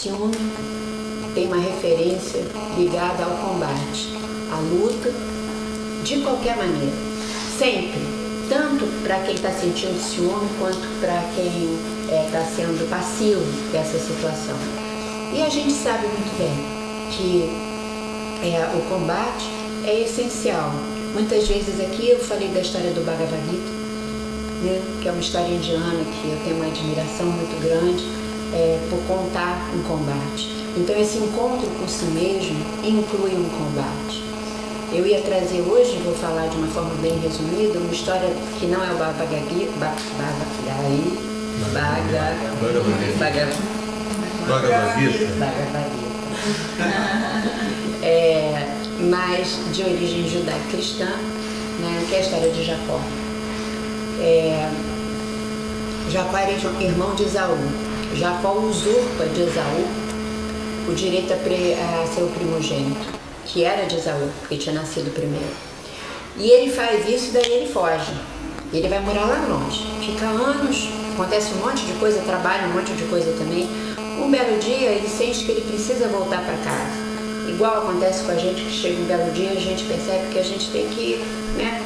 ciúme tem uma referência ligada ao combate, à luta, de qualquer maneira, sempre, tanto para quem está sentindo ciúme quanto para quem está sendo passivo dessa situação. E a gente sabe muito bem que o combate é essencial. Muitas vezes aqui eu falei da história do Bhagavad Gita, né, que é uma história indiana que eu tenho uma admiração muito grande por contar um combate. Então esse encontro com si mesmo inclui um combate. Eu ia trazer hoje, vou falar de uma forma bem resumida, uma história que não é o Bhagavad Gita, mas de origem judaico-cristã, né, que é a história de Jacó. Jacó era irmão de Esaú. Jacó usurpa de Esaú o direito a ser o primogênito, que era de Esaú, porque tinha nascido primeiro. E ele faz isso e daí ele foge. Ele vai morar lá longe, fica anos, acontece um monte de coisa, trabalha um monte de coisa também. Um belo dia ele sente que ele precisa voltar para casa. Igual acontece com a gente, que chega um belo dia a gente percebe que a gente tem que, né,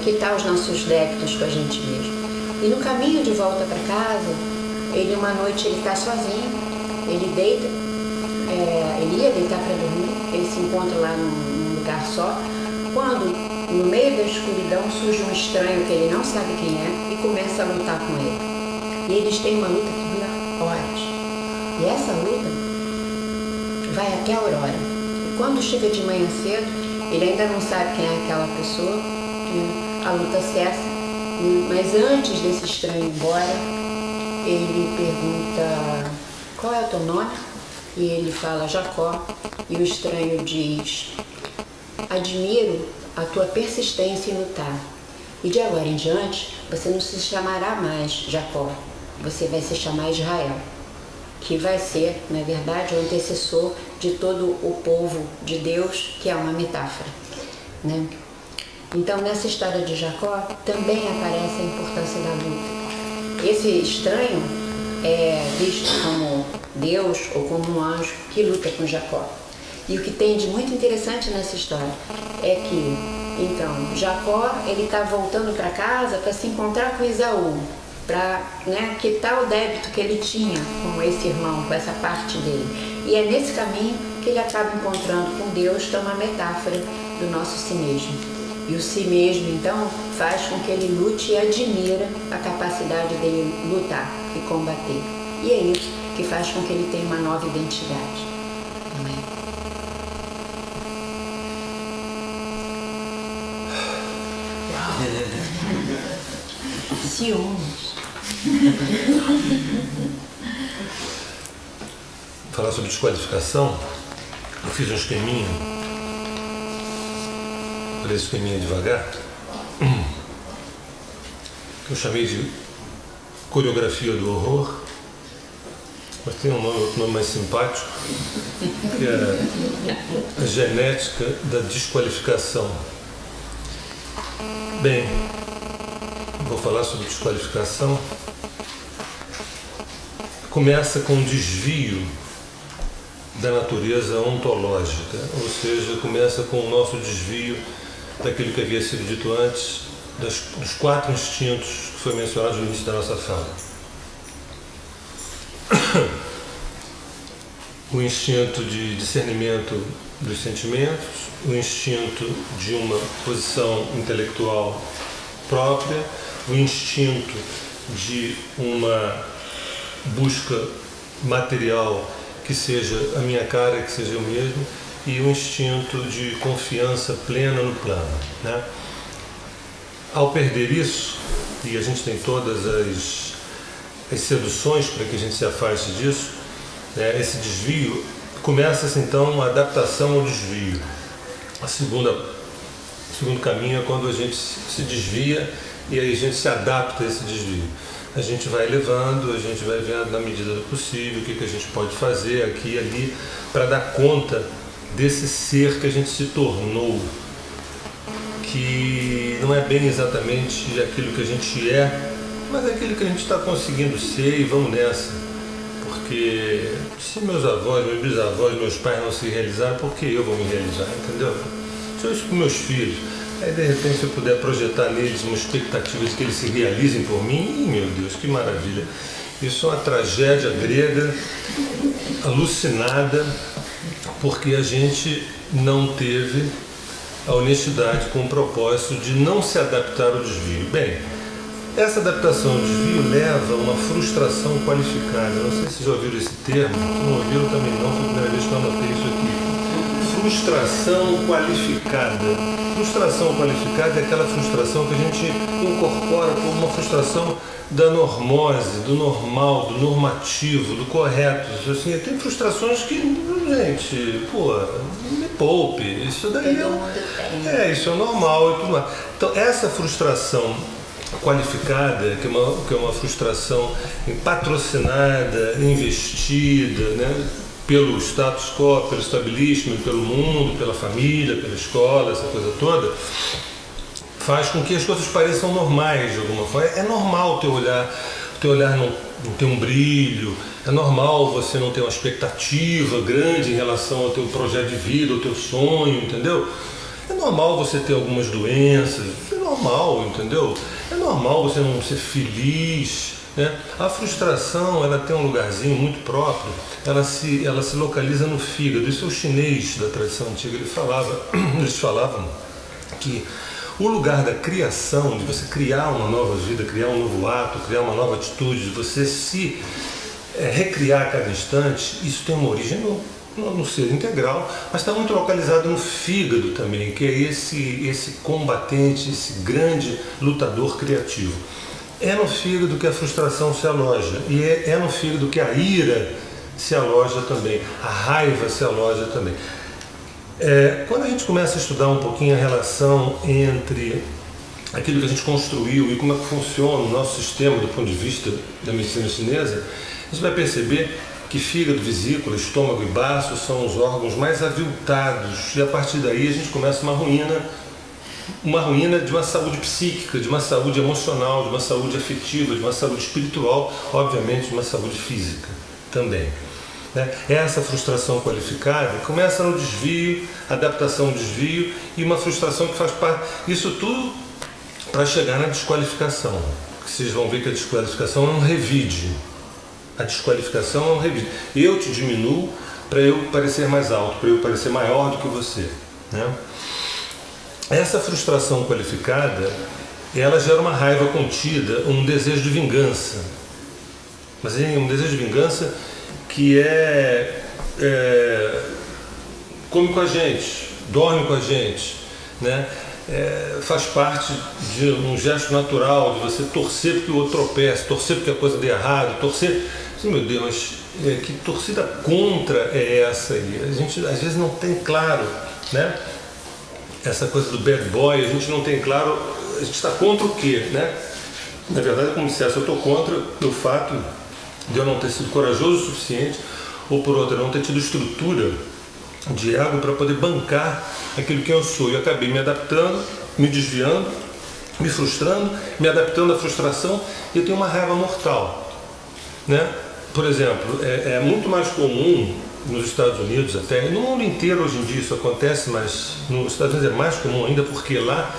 quitar os nossos débitos com a gente mesmo. E no caminho de volta para casa, uma noite ele está sozinho, ele deita, ele ia deitar para dormir, ele se encontra lá num lugar só, quando no meio da escuridão surge um estranho que ele não sabe quem é e começa a lutar com ele. E eles têm uma luta que dura horas. E essa luta vai até a aurora. E quando chega de manhã cedo, ele ainda não sabe quem é aquela pessoa, a luta cessa, mas antes desse estranho ir embora, ele pergunta: qual é o teu nome? E ele fala: Jacó. E o estranho diz: admiro a tua persistência em lutar. E de agora em diante, você não se chamará mais Jacó, você vai se chamar Israel, que vai ser, na verdade, o antecessor de todo o povo de Deus, que é uma metáfora, né? Então, nessa história de Jacó, também aparece a importância da luta. Esse estranho é visto como Deus ou como um anjo que luta com Jacó. E o que tem de muito interessante nessa história é que, então, Jacó ele está voltando para casa para se encontrar com Esaú, para, né, quitar o débito que ele tinha com esse irmão, com essa parte dele. E é nesse caminho que ele acaba encontrando com Deus, que é uma metáfora do nosso si mesmo. E o si mesmo, então, faz com que ele lute e admira a capacidade dele lutar e combater. E é isso que faz com que ele tenha uma nova identidade. Não é? Ciúmes. Falar sobre desqualificação, eu fiz um esqueminha, por esse esqueminha devagar, que eu chamei de coreografia do horror, mas tem outro nome mais simpático, que é a genética da desqualificação. Bem, vou falar sobre desqualificação. Começa com um desvio da natureza ontológica, ou seja, começa com o nosso desvio daquilo que havia sido dito antes, dos 4 instintos que foi mencionado no início da nossa fala. O instinto de discernimento dos sentimentos, o instinto de uma posição intelectual própria, o instinto de uma busca material que seja a minha cara, que seja eu mesmo, e o instinto de confiança plena no plano, né? Ao perder isso, e a gente tem todas as seduções para que a gente se afaste disso, né, esse desvio, começa-se então a adaptação ao desvio. O segundo caminho é quando a gente se desvia e aí a gente se adapta a esse desvio. A gente vai levando, a gente vai vendo na medida do possível o que a gente pode fazer aqui e ali para dar conta desse ser que a gente se tornou, que não é bem exatamente aquilo que a gente é, mas é aquilo que a gente está conseguindo ser, e vamos nessa, porque se meus avós, meus bisavós, meus pais não se realizaram, por que eu vou me realizar, entendeu? Se eu isso com meus filhos, aí de repente se eu puder projetar neles uma expectativa de que eles se realizem por mim, meu Deus, que maravilha. Isso é uma tragédia grega, alucinada, porque a gente não teve a honestidade com o propósito de não se adaptar ao desvio. Bem, essa adaptação ao desvio leva a uma frustração qualificada. Não sei se já ouviram esse termo, se não ouviram também não, foi a primeira vez que eu anotei isso aqui. Frustração qualificada. Frustração qualificada é aquela frustração que a gente incorpora como uma frustração da normose, do normal, do normativo, do correto. Assim, tem frustrações que, gente, me poupe, isso daí isso é normal e tudo mais. Então, essa frustração qualificada, que é uma frustração patrocinada, investida, né, pelo status quo, pelo establishment, pelo mundo, pela família, pela escola, essa coisa toda, faz com que as coisas pareçam normais de alguma forma. É normal o teu olhar não ter um brilho, é normal você não ter uma expectativa grande em relação ao teu projeto de vida, ao teu sonho, entendeu? É normal você ter algumas doenças, é normal, entendeu? É normal você não ser feliz, né? A frustração, ela tem um lugarzinho muito próprio, ela se localiza no fígado. Isso é o chinês da tradição antiga, eles falavam que o lugar da criação, de você criar uma nova vida, criar um novo ato, criar uma nova atitude, de você se recriar a cada instante, isso tem uma origem no ser integral, mas está muito localizado no fígado também, que é esse combatente, esse grande lutador criativo. É no fígado que a frustração se aloja, e é no fígado que a ira se aloja também, a raiva se aloja também. Quando a gente começa a estudar um pouquinho a relação entre aquilo que a gente construiu e como é que funciona o nosso sistema do ponto de vista da medicina chinesa, a gente vai perceber que fígado, vesícula, estômago e baço são os órgãos mais aviltados, e a partir daí a gente começa uma ruína de uma saúde psíquica, de uma saúde emocional, de uma saúde afetiva, de uma saúde espiritual, obviamente de uma saúde física também. Essa frustração qualificada começa no desvio, adaptação ao desvio, e uma frustração que faz parte, isso tudo para chegar na desqualificação. Vocês vão ver que a desqualificação é um revide. A desqualificação é um revide. Eu te diminuo para eu parecer mais alto, para eu parecer maior do que você, né? Essa frustração qualificada, ela gera uma raiva contida, um desejo de vingança. Mas é um desejo de vingança que come com a gente, dorme com a gente, né? Faz parte de um gesto natural, de você torcer porque o outro tropece, torcer porque a coisa dê errado, torcer... Meu Deus, mas que torcida contra é essa aí? A gente às vezes não tem claro, né? Essa coisa do bad boy, a gente não tem claro, a gente está contra o quê, né? Na verdade, como dissesse, eu estou contra o fato de eu não ter sido corajoso o suficiente, ou por outra, não ter tido estrutura de ego para poder bancar aquilo que eu sou. Eu acabei me adaptando, me desviando, me frustrando, me adaptando à frustração, e eu tenho uma raiva mortal, né? Por exemplo, é muito mais comum nos Estados Unidos até, e no mundo inteiro hoje em dia isso acontece, mas nos Estados Unidos é mais comum ainda, porque lá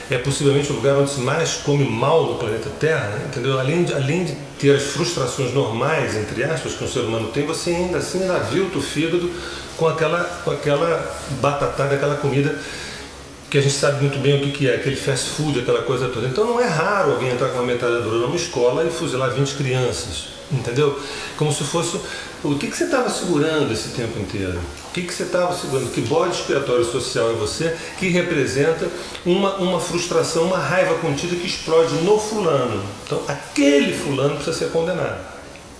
é possivelmente o lugar onde se mais come mal no planeta Terra, entendeu? Além de ter as frustrações normais, entre aspas, que um ser humano tem, você ainda assim avilta o fígado com aquela batatada, aquela comida que a gente sabe muito bem o que é, aquele fast food, aquela coisa toda. Então não é raro alguém entrar com uma metralhadora numa escola e fuzilar 20 crianças, entendeu? Como se fosse... O que você estava segurando esse tempo inteiro? O que você estava segurando? Que bode expiatório social é você que representa uma frustração, uma raiva contida que explode no fulano. Então aquele fulano precisa ser condenado,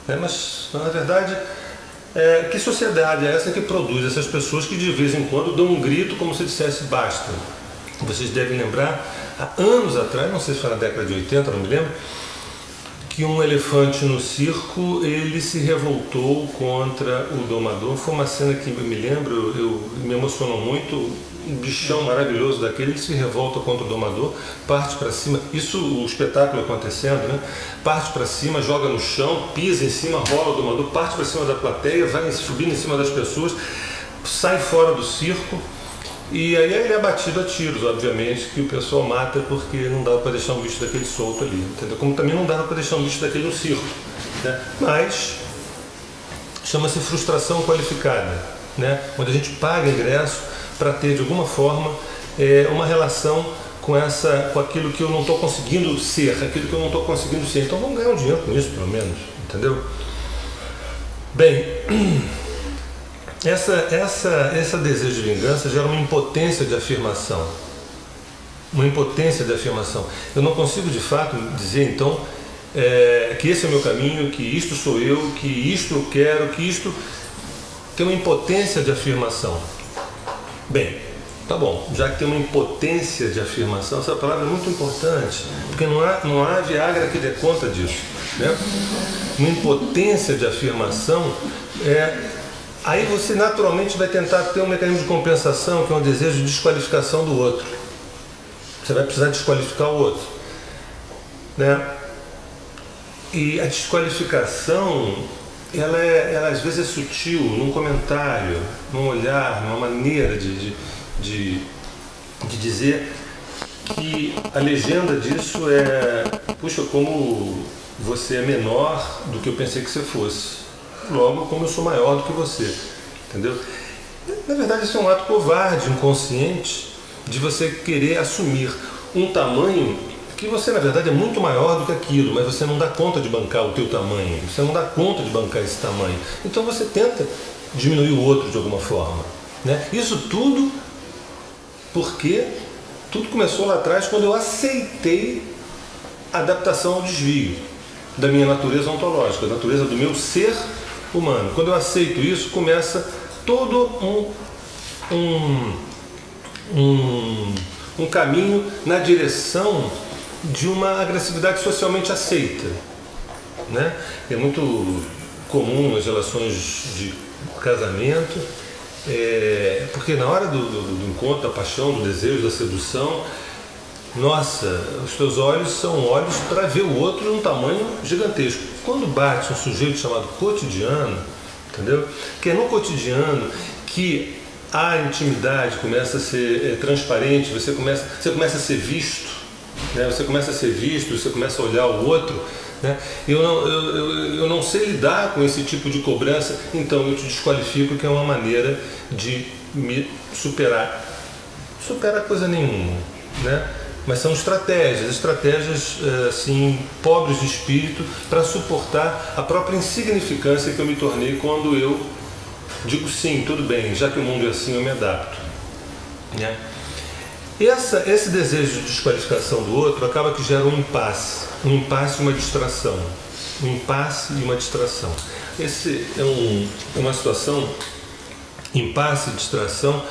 né? Mas na verdade... que sociedade é essa que produz essas pessoas que de vez em quando dão um grito como se dissesse basta? Vocês devem lembrar, há anos atrás, não sei se foi na década de 80, não me lembro, que um elefante no circo, ele se revoltou contra o domador. Foi uma cena que eu me lembro, me emocionou muito. Um bichão maravilhoso daquele, ele se revolta contra o domador, parte para cima, isso o espetáculo acontecendo, né? Parte para cima, joga no chão, pisa em cima, rola o domador, parte para cima da plateia, vai subindo em cima das pessoas, sai fora do circo. E aí ele é abatido a tiros, obviamente, que o pessoal mata porque não dava para deixar um bicho daquele solto ali, entendeu? Como também não dava para deixar um bicho daquele no circo, né? Mas chama-se frustração qualificada, né? Onde a gente paga ingresso para ter de alguma forma uma relação com aquilo que eu não estou conseguindo ser, aquilo que eu não estou conseguindo ser. Então vamos ganhar um dinheiro com isso, pelo menos, entendeu? Bem, esse desejo de vingança gera uma impotência de afirmação. Uma impotência de afirmação. Eu não consigo de fato dizer então que esse é o meu caminho, que isto sou eu, que isto eu quero, que isto tem uma impotência de afirmação. Bem, tá bom, já que tem uma impotência de afirmação, essa palavra é muito importante, porque não há Viagra que dê conta disso, né? Uma impotência de afirmação aí você naturalmente vai tentar ter um mecanismo de compensação, que é um desejo de desqualificação do outro. Você vai precisar desqualificar o outro, né? E a desqualificação, ela às vezes é sutil, num comentário, num olhar, numa maneira de dizer que a legenda disso puxa, como você é menor do que eu pensei que você fosse. Logo, como eu sou maior do que você, entendeu? Na verdade, isso é um ato covarde, inconsciente, de você querer assumir um tamanho que você, na verdade, é muito maior do que aquilo, mas você não dá conta de bancar o teu tamanho, você não dá conta de bancar esse tamanho. Então você tenta diminuir o outro de alguma forma, né? Isso tudo porque tudo começou lá atrás, quando eu aceitei a adaptação ao desvio da minha natureza ontológica, da natureza do meu ser humano. Quando eu aceito isso, começa todo um caminho na direção de uma agressividade socialmente aceita, né? É muito comum nas relações de casamento, porque na hora do encontro, da paixão, do desejo, da sedução, nossa, os teus olhos são olhos para ver o outro num tamanho gigantesco. Quando bate um sujeito chamado cotidiano, entendeu? Que é no cotidiano que a intimidade começa a ser transparente, você começa a ser visto, né? Você começa a ser visto, você começa a olhar o outro, né? Eu não sei lidar com esse tipo de cobrança, então eu te desqualifico, que é uma maneira de me superar. Superar coisa nenhuma, né? Mas são estratégias assim, pobres de espírito, para suportar a própria insignificância que eu me tornei quando eu digo sim, tudo bem, já que o mundo é assim, eu me adapto, né? Esse desejo de desqualificação do outro acaba que gera um impasse e uma distração. Um impasse e uma distração. Esse é uma situação, impasse e distração,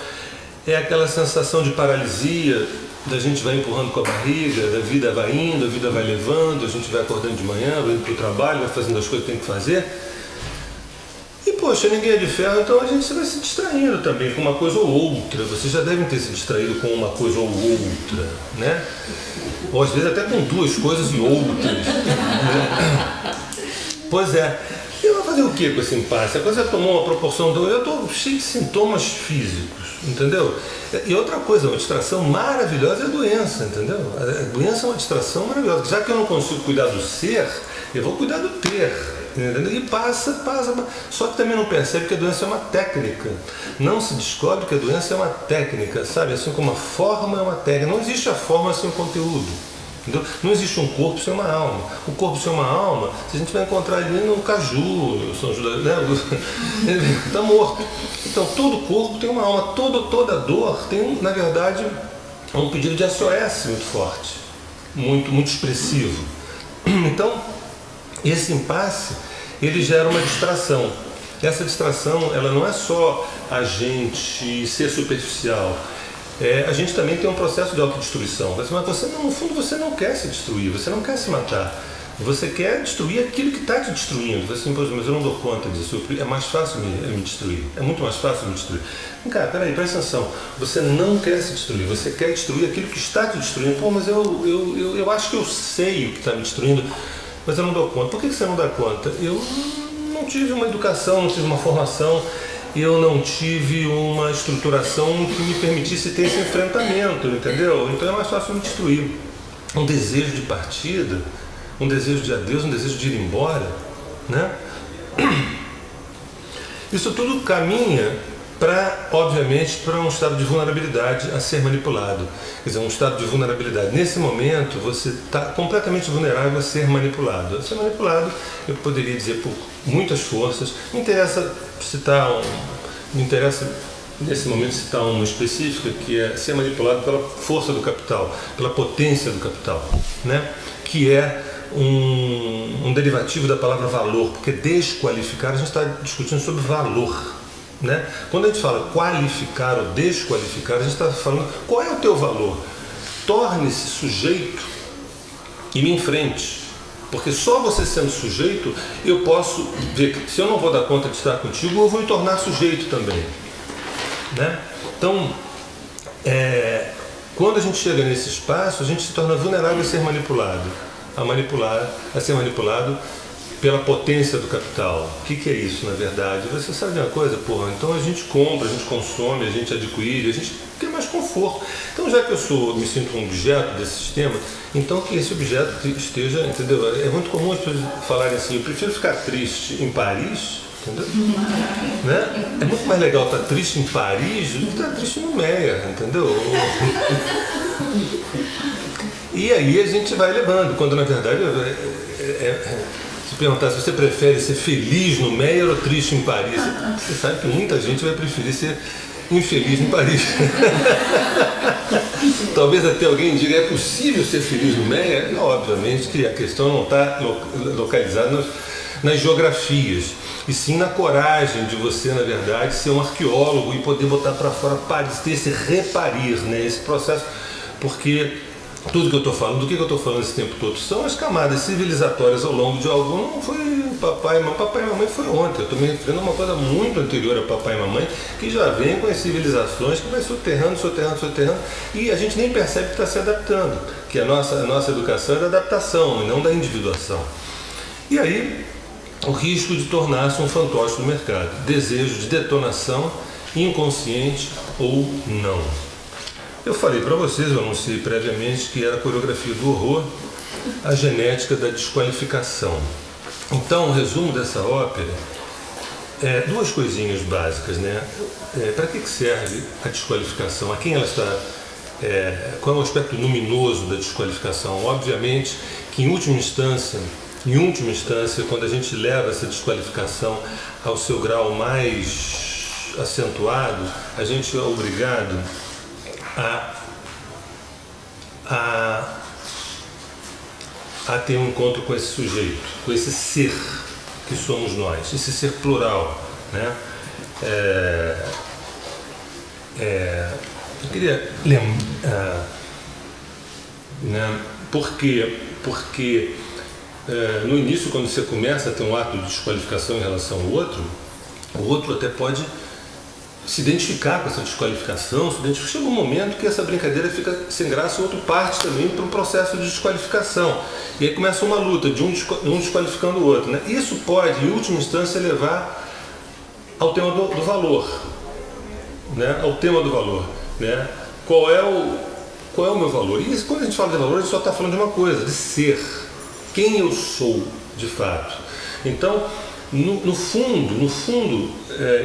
é aquela sensação de paralisia, da gente vai empurrando com a barriga, da vida vai indo, a vida vai levando, a gente vai acordando de manhã, vai indo para o trabalho, vai fazendo as coisas que tem que fazer. E, poxa, ninguém é de ferro, então a gente vai se distraindo também com uma coisa ou outra. Vocês já devem ter se distraído com uma coisa ou outra, né? Ou às vezes até com duas coisas e outras, né? Pois é. E eu vou fazer o que com esse impasse? A coisa tomou uma proporção... Eu estou cheio de sintomas físicos, entendeu? E outra coisa, uma distração maravilhosa é a doença, entendeu? A doença é uma distração maravilhosa. Já que eu não consigo cuidar do ser, eu vou cuidar do ter. Entendeu? E passa. Só que também não percebe que a doença é uma técnica. Não se descobre que a doença é uma técnica, sabe? Assim como a forma é uma técnica. Não existe a forma sem o conteúdo. Entendeu? Não existe um corpo sem uma alma. O corpo sem uma alma, se a gente vai encontrar ali no Caju, no São Judas, né? Ele está morto. Então todo corpo tem uma alma. Toda dor tem, na verdade, um pedido de SOS muito forte, muito expressivo. Então, esse impasse, ele gera uma distração. Essa distração, ela não é só a gente ser superficial. A gente também tem um processo de autodestruição. Mas você, no fundo, você não quer se destruir, você não quer se matar. Você quer destruir aquilo que está te destruindo. Você, mas eu não dou conta disso. É mais fácil me destruir. É muito mais fácil me destruir. Cara, peraí, presta atenção. Você não quer se destruir. Você quer destruir aquilo que está te destruindo. Pô, mas eu acho que eu sei o que está me destruindo, mas eu não dou conta. Por que você não dá conta? Eu não tive uma educação, não tive uma formação, eu não tive uma estruturação que me permitisse ter esse enfrentamento, entendeu? Então é mais fácil me destruir. Um desejo de partida, um desejo de adeus, um desejo de ir embora, né? Isso tudo caminha obviamente, para um estado de vulnerabilidade a ser manipulado. Quer dizer, um estado de vulnerabilidade. Nesse momento, você está completamente vulnerável a ser manipulado. A ser manipulado, eu poderia dizer, por muitas forças. Me interessa nesse momento citar uma específica, que é ser manipulado pela força do capital, pela potência do capital, né? Que é um derivativo da palavra valor, porque desqualificar, a gente está discutindo sobre valor, né? Quando a gente fala qualificar ou desqualificar, a gente está falando qual é o teu valor. Torne-se sujeito e me enfrente, porque só você sendo sujeito eu posso ver que se eu não vou dar conta de estar contigo, eu vou me tornar sujeito também, né? Então, quando a gente chega nesse espaço, a gente se torna vulnerável a ser manipulado, a ser manipulado pela potência do capital. O que é isso, na verdade? Você sabe de uma coisa? Porra, então a gente compra, a gente consome, a gente adquire, a gente quer mais conforto. Então, já que me sinto um objeto desse sistema, então que esse objeto esteja, entendeu? É muito comum as pessoas falarem assim, eu prefiro ficar triste em Paris, entendeu? Né? É muito mais legal estar triste em Paris do que estar triste no Meia, entendeu? E aí a gente vai levando, quando na verdade se perguntar se você prefere ser feliz no Meia ou triste em Paris, você sabe que muita gente vai preferir ser infeliz em Paris. Talvez até alguém diga, é possível ser feliz no Meia? Não, obviamente que a questão não está localizada nas geografias, e sim na coragem de você, na verdade, ser um arqueólogo e poder botar para fora Paris, ter esse reparir, né, esse processo, porque tudo que eu estou falando, do que eu estou falando esse tempo todo, são as camadas civilizatórias ao longo de algo. Não foi papai e mamãe foi ontem. Eu estou me referindo a uma coisa muito anterior a papai e mamãe, que já vem com as civilizações, que vai soterrando, e a gente nem percebe que está se adaptando, que a nossa educação é da adaptação e não da individuação. E aí, o risco de tornar-se um fantoche do mercado, desejo de detonação inconsciente ou não. Eu falei para vocês, eu anunciei previamente, que era a coreografia do horror, a genética da desqualificação. Então, o resumo dessa ópera é duas coisinhas básicas, né? Para que serve a desqualificação? A quem ela está? Qual é o aspecto luminoso da desqualificação? Obviamente que, em última instância, quando a gente leva essa desqualificação ao seu grau mais acentuado, a gente é obrigado a ter um encontro com esse sujeito, com esse ser que somos nós, esse ser plural, né? Eu queria lembrar, né? Porque no início, quando você começa a ter um ato de desqualificação em relação ao outro, o outro até pode se identificar com essa desqualificação, chega um momento que essa brincadeira fica sem graça e o outro parte também para um processo de desqualificação. E aí começa uma luta de um desqualificando o outro, né? Isso pode, em última instância, levar ao tema do valor, né? Ao tema do valor, né? Qual é o meu valor? E quando a gente fala de valor, a gente só está falando de uma coisa, de ser. Quem eu sou, de fato. Então, no fundo,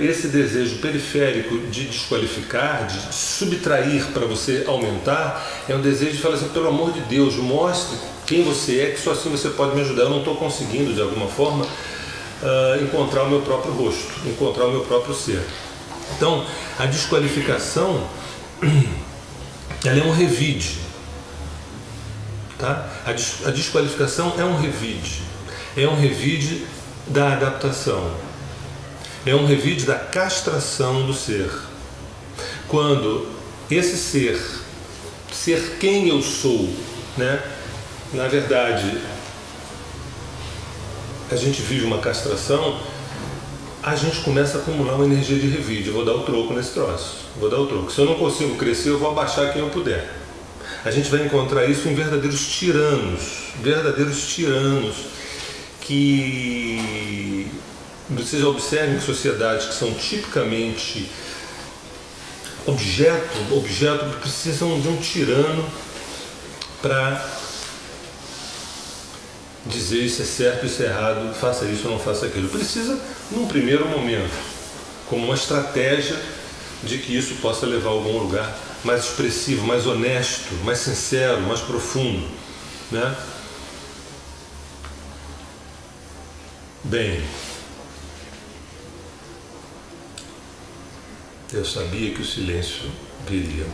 esse desejo periférico de desqualificar, de subtrair para você aumentar, é um desejo de falar assim, pelo amor de Deus, mostre quem você é, que só assim você pode me ajudar. Eu não estou conseguindo, de alguma forma, encontrar o meu próprio rosto, encontrar o meu próprio ser. Então, a desqualificação, ela é um revide. Tá? A desqualificação é um revide da adaptação, é um revide da castração do ser. Quando esse ser quem eu sou, né, na verdade a gente vive uma castração, a gente começa a acumular uma energia de revide. Eu vou dar o troco nesse troço, vou dar o troco. Se eu não consigo crescer, eu vou abaixar quem eu puder. A gente vai encontrar isso em verdadeiros tiranos que vocês observem que sociedades que são tipicamente objeto precisam de um tirano para dizer isso é certo, isso é errado, faça isso ou não faça aquilo. Precisa, num primeiro momento, como uma estratégia de que isso possa levar a algum lugar mais expressivo, mais honesto, mais sincero, mais profundo, né? Bem, eu sabia que o silêncio viria.